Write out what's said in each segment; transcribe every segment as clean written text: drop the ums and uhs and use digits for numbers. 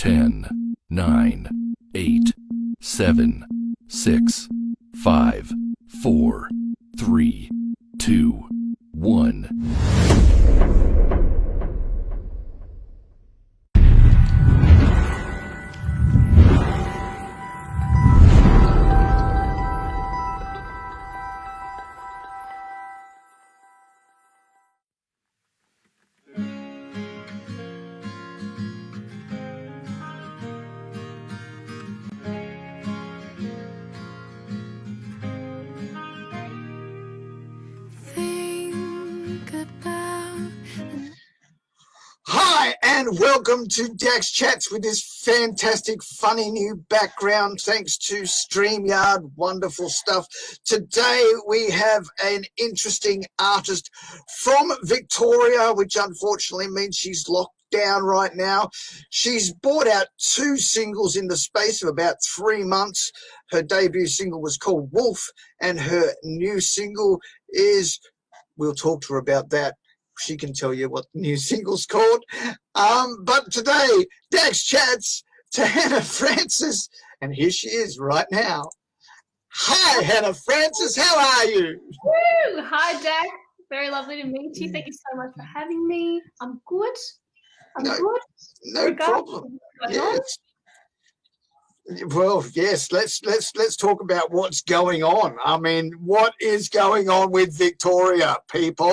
10, 9, 8, 7, 6, 5, 4, 3, 2, 1. Hi, and welcome to Dax Chats with this fantastic, funny new background thanks to StreamYard. Wonderful stuff. Today we have an interesting artist from Victoria, which unfortunately means she's locked down right now. She's brought out 2 singles in the space of about 3 months. Her debut single was called Wolf, and her new single is, we'll talk to her about that. She can tell you what the new single's called. But today, Dax Chats to Hannah Francis, and here she is right now. Hi, Hannah Francis, how are you? Woo! Hi, Dax. Very lovely to meet you. Thank you so much for having me. I'm good. I'm good. No problem. Yes. Well, yes. Let's talk about what's going on. I mean, what is going on with Victoria, people?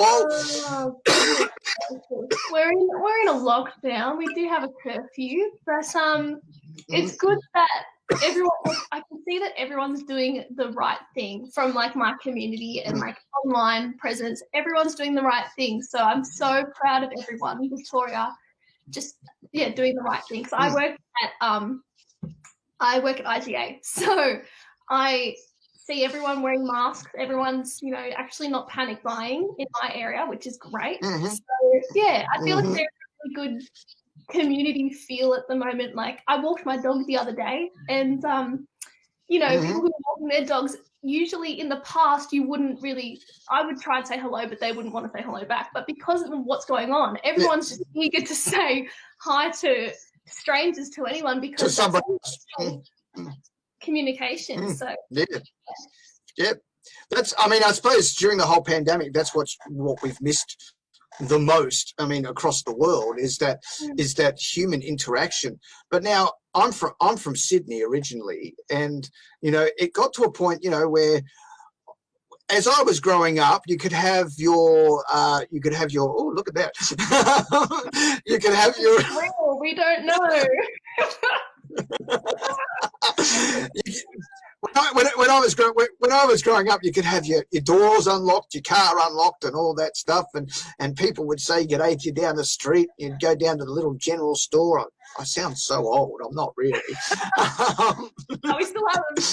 We're in a lockdown. We do have a curfew, but it's good that everyone. I can see that everyone's doing the right thing from like my community and like online presence. Everyone's doing the right thing, so I'm so proud of everyone in Victoria. Just doing the right thing. So I work at IGA, so I see everyone wearing masks. Everyone's, actually not panic buying in my area, which is great. So, I feel like there's a really good community feel at the moment. Like, I walked my dog the other day, and, people who are walking their dogs, usually in the past, I would try and say hello, but they wouldn't want to say hello back. But because of what's going on, everyone's just eager to say hi to strangers, to anyone, because to somebody communication. So that's, I suppose during the whole pandemic, that's what we've missed the most. I mean, across the world is that human interaction. But now I'm from Sydney originally, and it got to a point where, as I was growing up, you could have your oh, look at that. You could have your we don't know. When I was growing up, you could have your doors unlocked, your car unlocked, and all that stuff. And people would say you'd aid you down the street, you'd go down to the little general store. I sound so old. I'm not really. We still have them.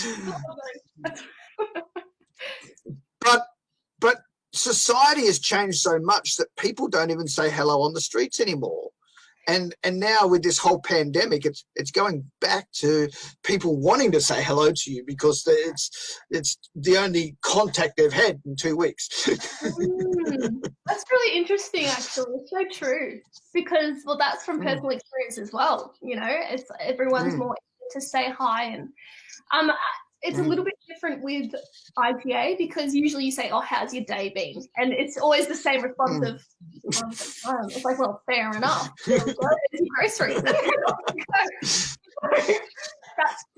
But society has changed so much that people don't even say hello on the streets anymore. And now with this whole pandemic, it's going back to people wanting to say hello to you because it's the only contact they've had in 2 weeks. That's really interesting, actually. It's so true because, well, that's from personal experience as well. It's everyone's more eager to say hi, and it's a little bit different with IPA because usually you say, "Oh, how's your day been?" And it's always the same response of, it's like, well, fair enough. It's groceries. That's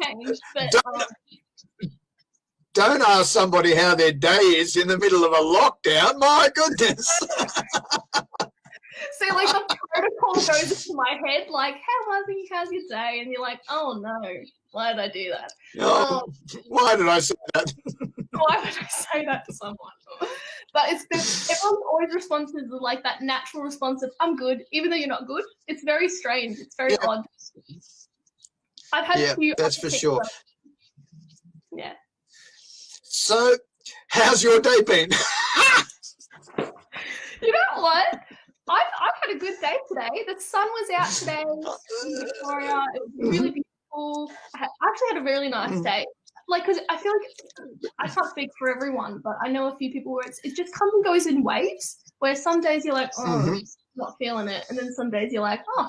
changed. But don't ask somebody how their day is in the middle of a lockdown. My goodness. So, like, the protocol goes into my head, like, how's your day? And you're like, oh, no, why did I do that? Why did I say that? Why would I say that to someone? But everyone's always responses are like that natural response of, I'm good, even though you're not good. It's very strange. It's very odd. I've had a few. That's for sure. Yeah. So, how's your day been? You know what? I've had a good day today. The sun was out today in Victoria. It was really beautiful. I actually had a really nice day. Like, because I feel like I can't speak for everyone, but I know a few people where it just comes and goes in waves. Where some days you're like, not feeling it, and then some days you're like, I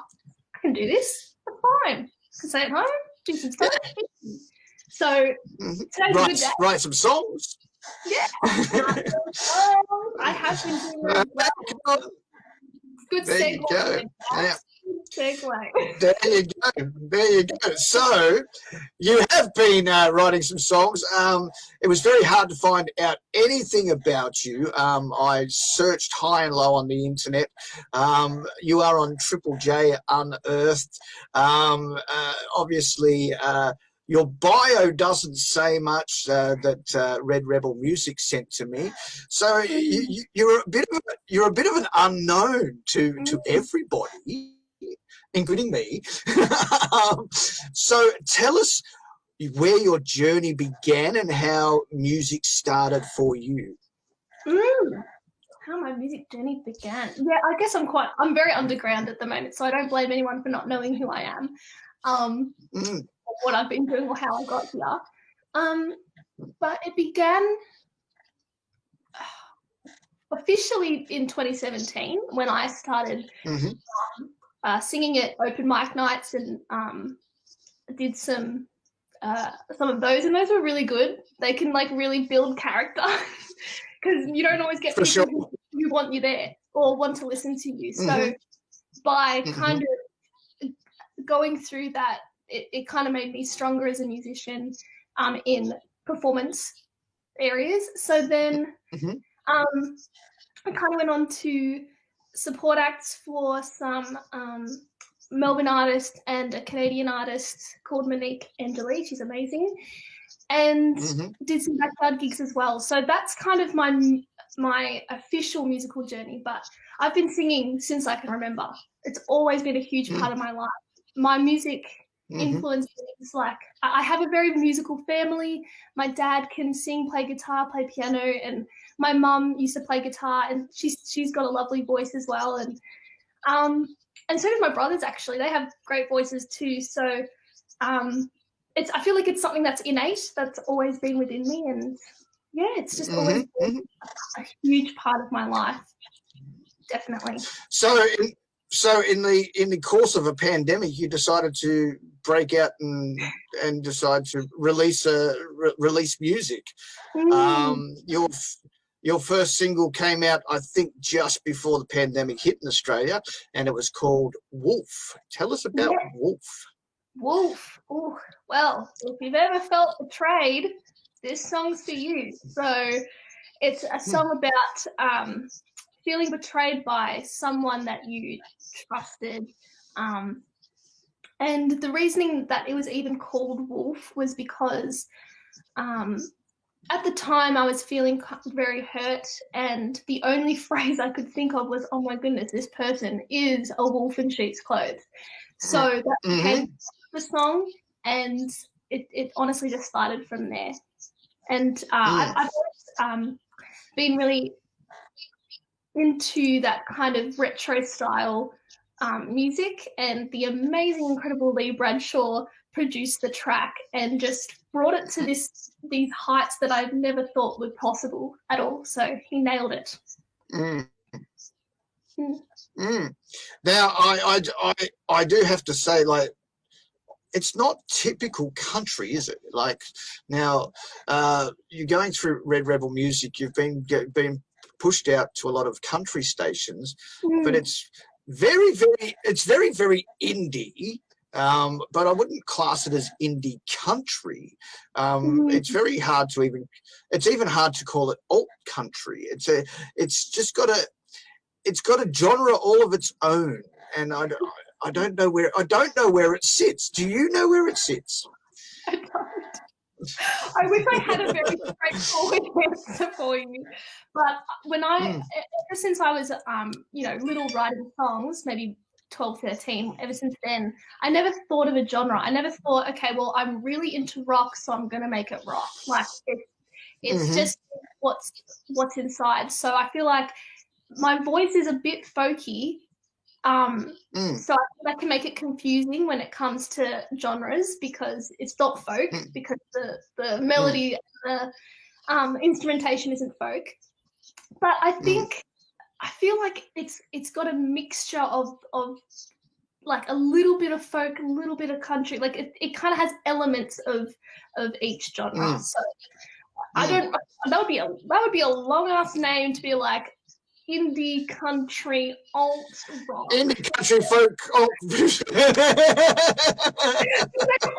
can do this. That's fine. can stay at home, do some stuff. So today's a good day. Write some songs. Yeah. I have been doing really well. Good there segue. You go. Yeah. Segue. There you go. There you go. So you have been writing some songs. It was very hard to find out anything about you. I searched high and low on the internet. You are on Triple J Unearthed. Obviously, your bio doesn't say much that Red Rebel Music sent to me. So you're a bit of an unknown to everybody, including me. So tell us where your journey began and how music started for you. How my music journey began. Yeah, I guess I'm very underground at the moment, so I don't blame anyone for not knowing who I am. What I've been doing or how I got here. But it began officially in 2017 when I started singing at open mic nights and did some of those, and those were really good. They can like really build character because you don't always get people who want you there or want to listen to you. So by kind of going through that, it kind of made me stronger as a musician in performance areas. So then I kind of went on to support acts for some Melbourne artist and a Canadian artist called Monique Angeli. She's amazing. And did some backyard gigs as well. So that's kind of my official musical journey. But I've been singing since I can remember. It's always been a huge part of my life. My music influences, like, I have a very musical family. My dad can sing, play guitar, play piano, and my mum used to play guitar, and she's got a lovely voice as well. And so do my brothers, actually. They have great voices too. So I feel like it's something that's innate, that's always been within me. And yeah, it's just always been a huge part of my life. Definitely. So in the course of a pandemic, you decided to break out and decide to release music. Your first single came out, I think, just before the pandemic hit in Australia, and it was called Wolf. Tell us about Wolf. Wolf. Ooh, well, if you've ever felt betrayed, this song's for you. So it's a song about feeling betrayed by someone that you trusted. And the reasoning that it was even called Wolf was because at the time I was feeling very hurt, and the only phrase I could think of was, oh my goodness, this person is a wolf in sheep's clothes. So that became the song, and it honestly just started from there. And I've always been really into that kind of retro style music, and the amazing, incredible Lee Bradshaw produced the track and just brought it to these heights that I've never thought were possible at all. So he nailed it. Now, I do have to say, like, it's not typical country, is it? Like, now, you're going through Red Rebel Music. You've been pushed out to a lot of country stations, but it's very, very indie. But I wouldn't class it as indie country. It's very hard to it's even hard to call it alt country. It's got a genre all of its own, and I don't know where it sits. Do you know where it sits? I don't. I wish I had a very straightforward answer for you. But when ever since I was little, writing songs, maybe 12, 13, ever since then, I never thought of a genre. I never thought, okay, well, I'm really into rock, so I'm going to make it rock. Like, it's just what's inside. So I feel like my voice is a bit folky. So I think that can make it confusing when it comes to genres, because it's not folk, because the melody and the instrumentation isn't folk. But I feel like it's got a mixture of like a little bit of folk, a little bit of country. Like it kind of has elements of each genre. So I don't. That would be a long ass name to be like indie country alt rock. Indie country folk alt.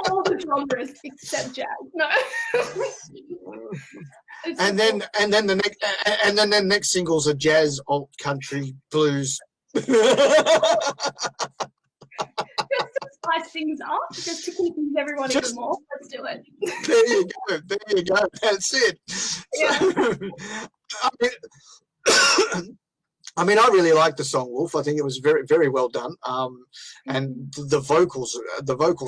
All the genres except jazz. No. and then the next singles are jazz, alt, country, blues. Just to spice things up, just to confuse everyone even more. Let's do it. There you go. That's it. Yeah. So, I mean, I really liked the song Wolf. I think it was very, very well done. And the vocals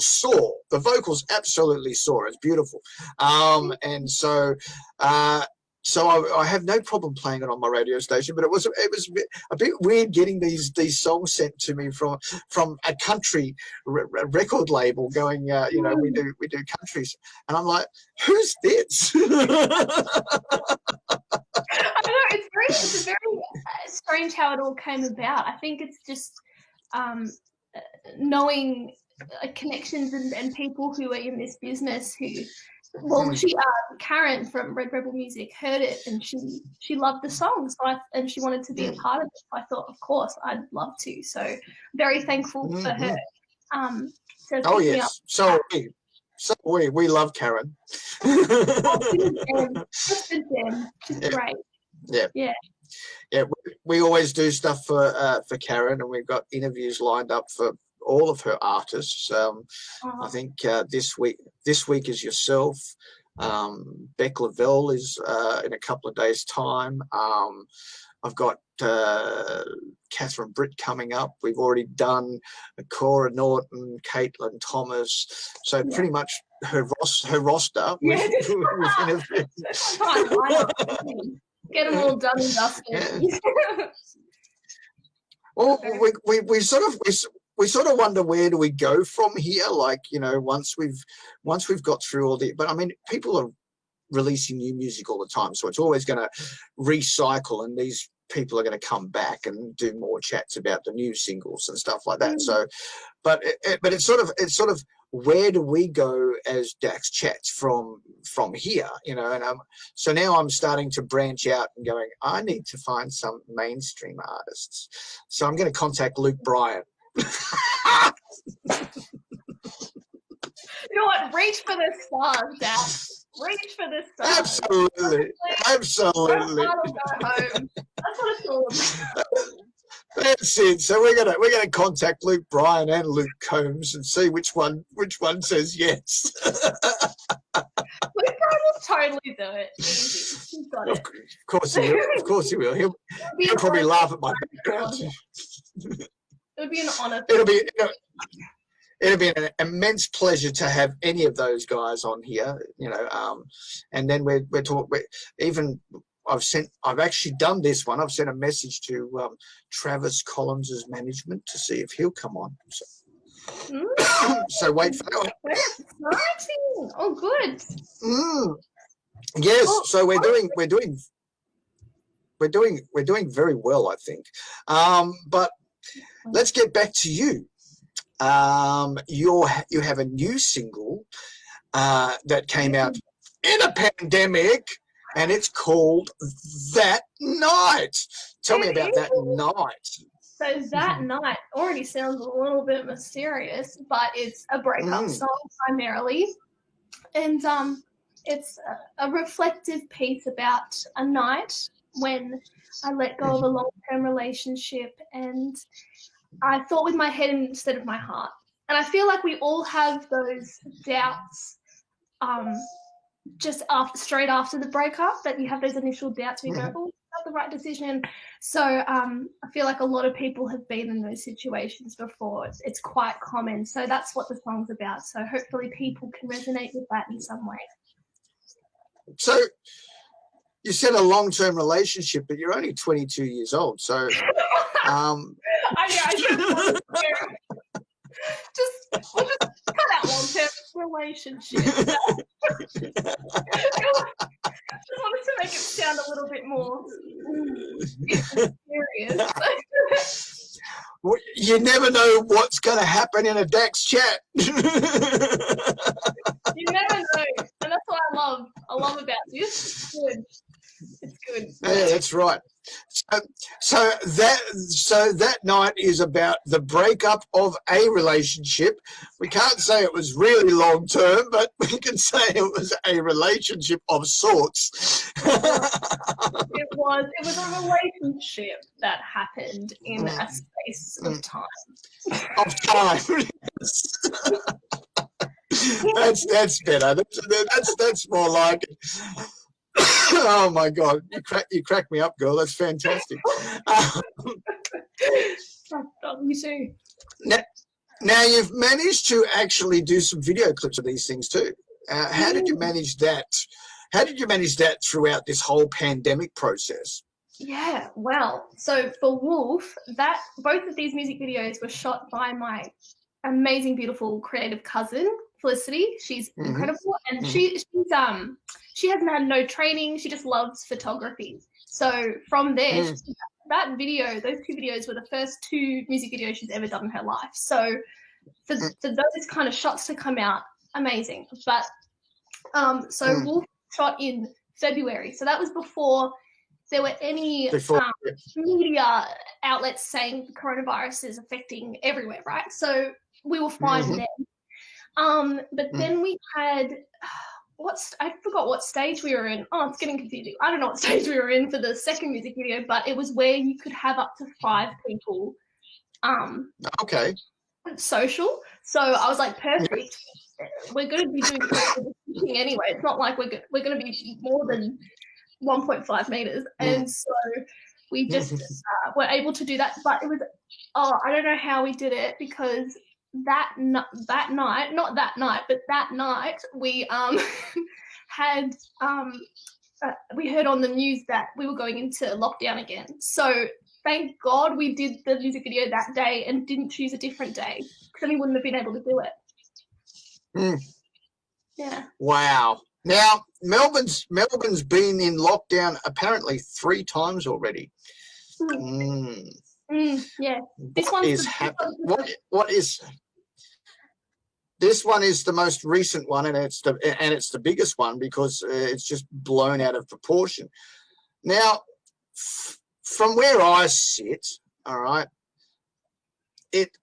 soar. The vocals absolutely soar. It's beautiful. And so, I have no problem playing it on my radio station. But it was a bit weird getting these songs sent to me from a country record label. Going, we do countries, and I'm like, who's this? I know it's very strange how it all came about. I think it's just knowing connections and people who are in this business who, well, Karen from Red Rebel Music heard it and she loved the song, and she wanted to be a part of it. I thought, of course, I'd love to. So very thankful for her. Oh yes, so we love Karen. She's great. Yeah. We always do stuff for Karen, and we've got interviews lined up for all of her artists. I think this week is yourself. Beck Lavelle is in a couple of days' time. I've got Catherine Britt coming up. We've already done Cora Norton, Caitlin Thomas. So pretty much her roster. Get them all done and dusted. Yeah. Well, we sort of wonder, where do we go from here? Like, once we've got through all the, but I mean, people are releasing new music all the time, so it's always going to recycle, and these people are going to come back and do more chats about the new singles and stuff like that. So, but it's sort of where do we go as Dax Chats from here? And so now I'm starting to branch out and going, I need to find some mainstream artists. So I'm going to contact Luke Bryan. You know what? Reach for the stars, Dax. Reach for the stars. Absolutely. Go home. That's what it's all about. That's it. So we're gonna contact Luke Bryan and Luke Combs and see which one says yes. Luke Bryan will totally do it. Easy. He's got it. Of course he will. Of course he will. He'll probably laugh at my background. It would be an honor. It'll be an immense pleasure to have any of those guys on here, and then we're talking. I've actually done this one. I've sent a message to Travis Collins' management to see if he'll come on. So wait for that. Exciting! Oh, good. Yes. So we're doing very well, I think. But let's get back to you. You have a new single that came out in a pandemic, and it's called That Night. Tell me about That Night. So That Night already sounds a little bit mysterious, but it's a breakup song primarily. And it's a reflective piece about a night when I let go of a long-term relationship and I thought with my head instead of my heart. And I feel like we all have those doubts just straight after the breakup, that you have those initial doubts and you go, oh, is that the right decision? So I feel like a lot of people have been in those situations before. It's quite common. So that's what the song's about. So hopefully people can resonate with that in some way. So you said a long-term relationship, but you're only 22 years old. So we'll just cut out long-term relationship. Just wanted to make it sound a little bit more serious. you never know what's going to happen in a Dax chat. You never know, and that's what I love about this. It's good. It's good. Yeah, that's right. So that night is about the breakup of a relationship. We can't say it was really long term, but we can say it was a relationship of sorts. It was a relationship that happened in a space of time. Of time. That's better. That's more like it. Oh my God, you crack me up, girl. That's fantastic. You too. Now you've managed to actually do some video clips of these things too. How did you manage that? How did you manage that throughout this whole pandemic process? Yeah, well, so for Wolf, both of these music videos were shot by my amazing, beautiful, creative cousin, Felicity. She's incredible, and she hasn't had no training. She just loves photography. So from there, those two videos were the first two music videos she's ever done in her life. So for those kind of shots to come out, amazing. But Wolf shot in February, so that was before there were any media outlets saying the coronavirus is affecting everywhere, right? So we were fine then. But then we had I forgot what stage we were in. Oh, it's getting confusing. I don't know what stage we were in for the second music video, but it was where you could have up to 5 people okay. social. So I was like, perfect. We're going to be doing something anyway. It's not like we're going to be more than 1.5 meters. And so we just were able to do that. But it was, I don't know how we did it, because that night we had we heard on the news that we were going into lockdown again. So thank God we did the music video that day and didn't choose a different day, because then we wouldn't have been able to do it. Yeah. Wow. Now Melbourne's been in lockdown apparently 3 times already. Yeah. This one is the most recent one, and it's the biggest one because it's just blown out of proportion. Now, from where I sit, all right,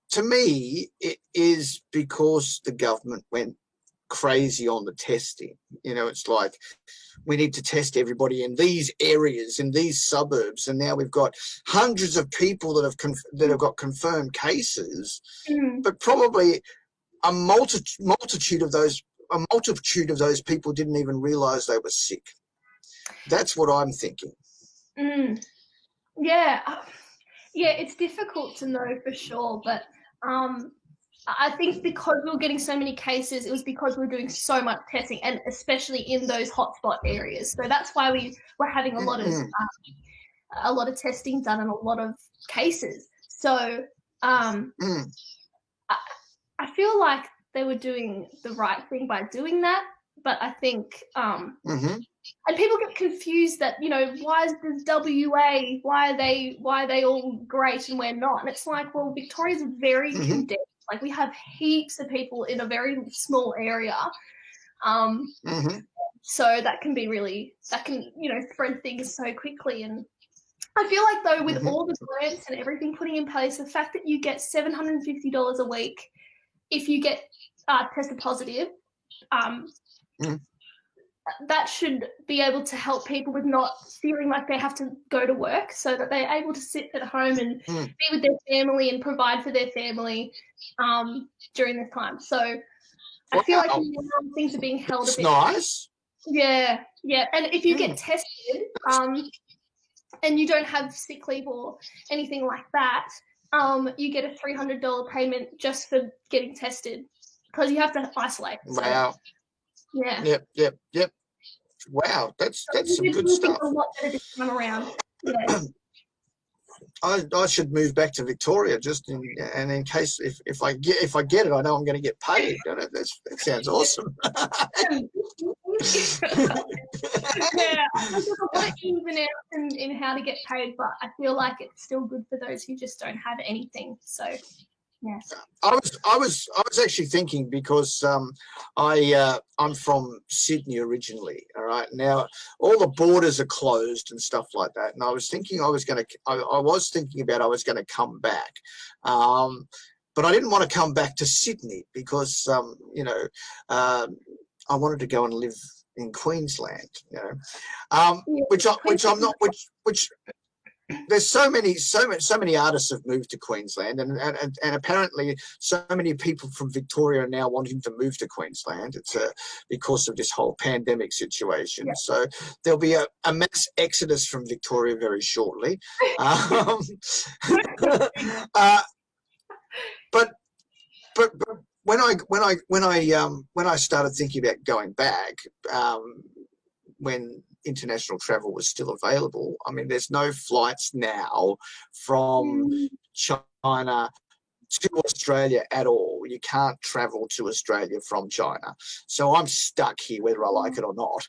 to me it is because the government went crazy on the testing. You know, it's like, we need to test everybody in these areas, in these suburbs, and now we've got hundreds of people that have got confirmed cases, but probably a multitude of those people didn't even realize they were sick. That's what I'm thinking. Yeah, it's difficult to know for sure, but I think because we were getting so many cases, it was because we were doing so much testing, and especially in those hotspot areas. So that's why we were having a lot of testing done and a lot of cases. So I feel like they were doing the right thing by doing that, but I think and people get confused that, you know, why is the WA, why are they all great and we're not? And it's like, well, Victoria's very condensed. Like, we have heaps of people in a very small area. So that can be spread things so quickly. And I feel like, though, with all the grants and everything putting in place, the fact that you get $750 a week if you get tested positive, that should be able to help people with not feeling like they have to go to work, so that they're able to sit at home and be with their family and provide for their family during this time. So I feel like things are being held a bit. Nice. Yeah. And if you get tested and you don't have sick leave or anything like that, you get a $300 payment just for getting tested, because you have to isolate. So. Wow. Yeah. Yep. Wow, that's some good stuff. A lot better this time around. Yeah. I should move back to Victoria just in case if I get it, I know I'm going to get paid. That sounds awesome. Yeah, there's a lot of ins and outs in how to get paid, but I feel like it's still good for those who just don't have anything. So, yeah. I was actually thinking because I'm from Sydney originally. All right, now all the borders are closed and stuff like that, and I was thinking I was going to come back, but I didn't want to come back to Sydney because I wanted to go and live in Queensland, which I'm not, which there's so many artists have moved to Queensland, and apparently so many people from Victoria are now wanting to move to Queensland. It's because of this whole pandemic situation. Yeah. So there'll be a mass exodus from Victoria very shortly. But when I started thinking about going back, when international travel was still available, I mean, there's no flights now from China to Australia at all. You can't travel to Australia from China. So I'm stuck here whether I like it or not.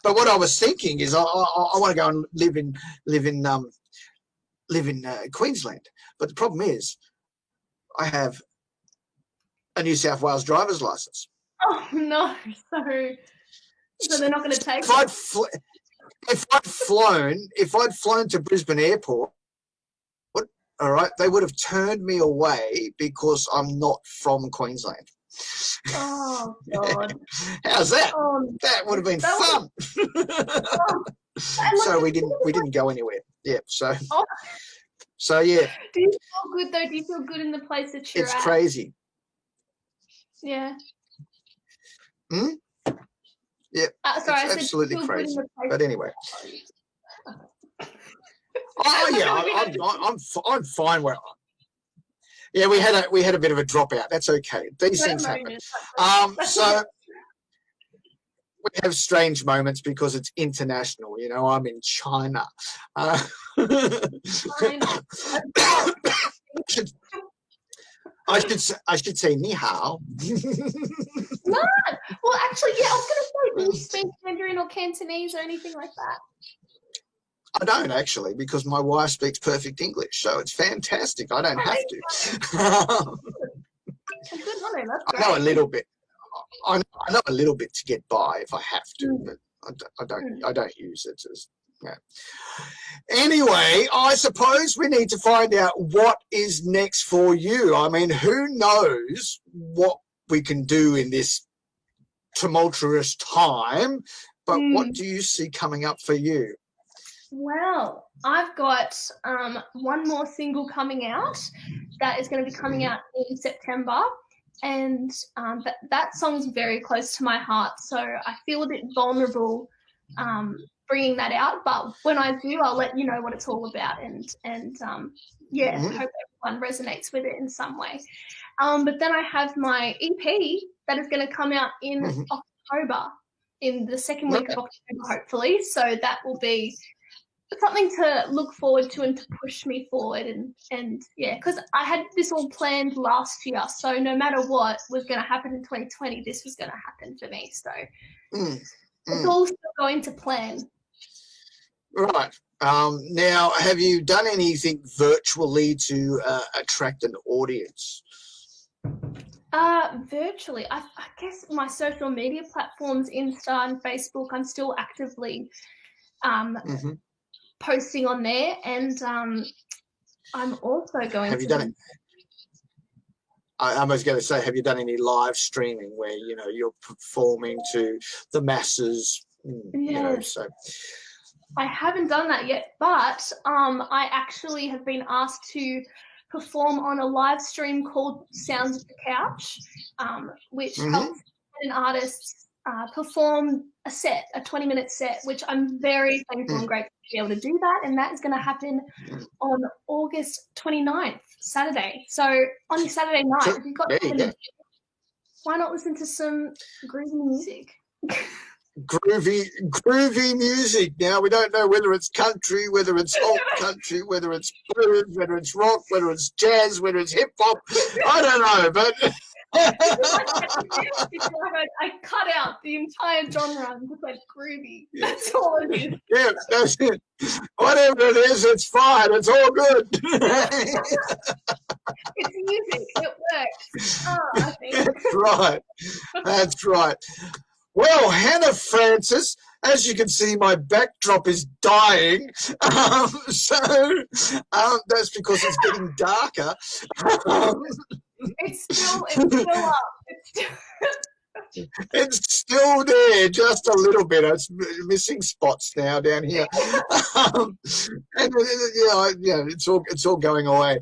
But what I was thinking is I want to go and live in Queensland. But the problem is I have a New South Wales driver's license. Oh no! So they're not going to take. If I'd flown to Brisbane Airport, all right, they would have turned me away because I'm not from Queensland. Oh God! How's that? That would have been fun. So we didn't go anywhere. Yeah. So yeah. Do you feel good though? Do you feel good in the place that you're at? It's crazy. Yeah. Yeah. Sorry, it's absolutely crazy. But anyway. Oh yeah, I'm fine where. Yeah, we had a bit of a dropout. That's okay. These things happen. So we have strange moments because it's international. I'm in China. I should say ni hao. No. Well, actually, yeah, I was going to say, do you speak Mandarin or Cantonese or anything like that? I don't actually, because my wife speaks perfect English, so it's fantastic. I don't have to. Good on her. That's great. I know a little bit. I know a little bit to get by if I have to, but I don't use it as. Yeah. Anyway, I suppose we need to find out what is next for you. I mean, who knows what we can do in this tumultuous time, but what do you see coming up for you? Well, I've got one more single coming out that is going to be coming out in September, and that song's very close to my heart, so I feel a bit vulnerable bringing that out, but when I do, I'll let you know what it's all about, and I hope everyone resonates with it in some way. But then I have my EP that is going to come out in October, in the second week of October, hopefully. So that will be something to look forward to and to push me forward, and because I had this all planned last year, so no matter what was going to happen in 2020, this was going to happen for me. So it's all still going to plan. Right. Now, have you done anything virtually to attract an audience? Virtually. I guess my social media platforms, Insta and Facebook, I'm still actively posting on there, and I'm also going Have you done it? I was going to say, have you done any live streaming where, you're performing to the masses? So. I haven't done that yet, but I actually have been asked to perform on a live stream called Sounds of the Couch, which helps an artist perform a 20-minute set, which I'm very thankful and grateful to be able to do that. And that is going to happen on August 29th, Saturday. So on your Saturday night, if you've got why not listen to some groovy music? groovy music. Now we don't know whether it's country, whether it's alt country, whether it's blues, whether it's rock, whether it's jazz, whether it's hip hop. I don't know, but I cut out the entire genre and just like groovy. That's all it is. Yeah, that's it. Whatever it is, it's fine. It's all good. It's music. It works. Oh, I think. That's right. That's right. Well, Hannah Francis, as you can see, my backdrop is dying. So that's because it's getting darker. It's still up. It's still there, just a little bit. It's missing spots now down here, and it's all going away.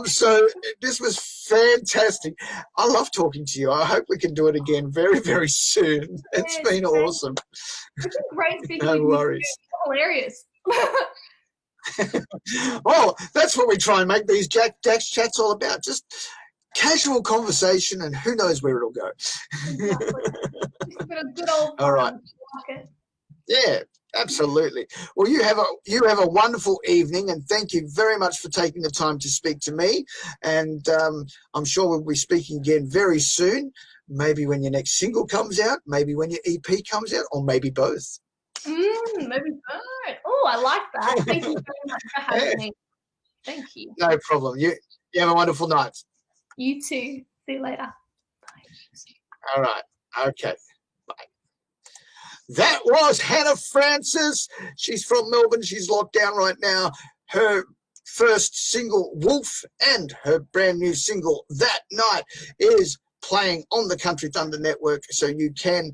So this was fantastic. I love talking to you. I hope we can do it again very, very soon. It's been awesome. It's been great speaking. No worries. Hilarious. Well, that's what we try and make these Dax Chats all about. Just casual conversation, and who knows where it'll go. Exactly. A good old all right. market. Yeah, absolutely. Well, you have a wonderful evening, and thank you very much for taking the time to speak to me. And I'm sure we'll be speaking again very soon. Maybe when your next single comes out, maybe when your EP comes out, or maybe both. Maybe both. Oh, I like that. Thank you very much for having me. Thank you. No problem. You have a wonderful night. You too. See you later. Bye. All right. Okay. Bye. That was Hannah Francis. She's from Melbourne. She's locked down right now. Her first single, Wolf, and her brand new single, That Night, is playing on the Country Thunder Network. So you can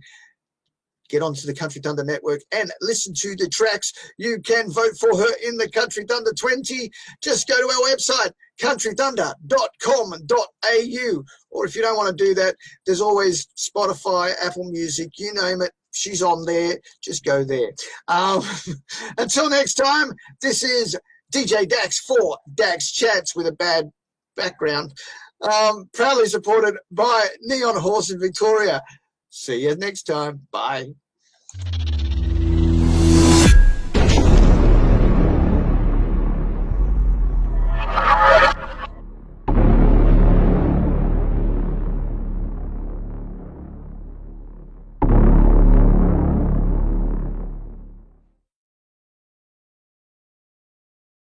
get onto the Country Thunder Network and listen to the tracks. You can vote for her in the Country Thunder 20. Just go to our website, countrythunder.com.au. Or if you don't want to do that, there's always Spotify, Apple Music, you name it. She's on there. Just go there. Until next time, this is DJ Dax for Dax Chats with a bad background. Proudly supported by Neon Horse in Victoria. See you next time. Bye.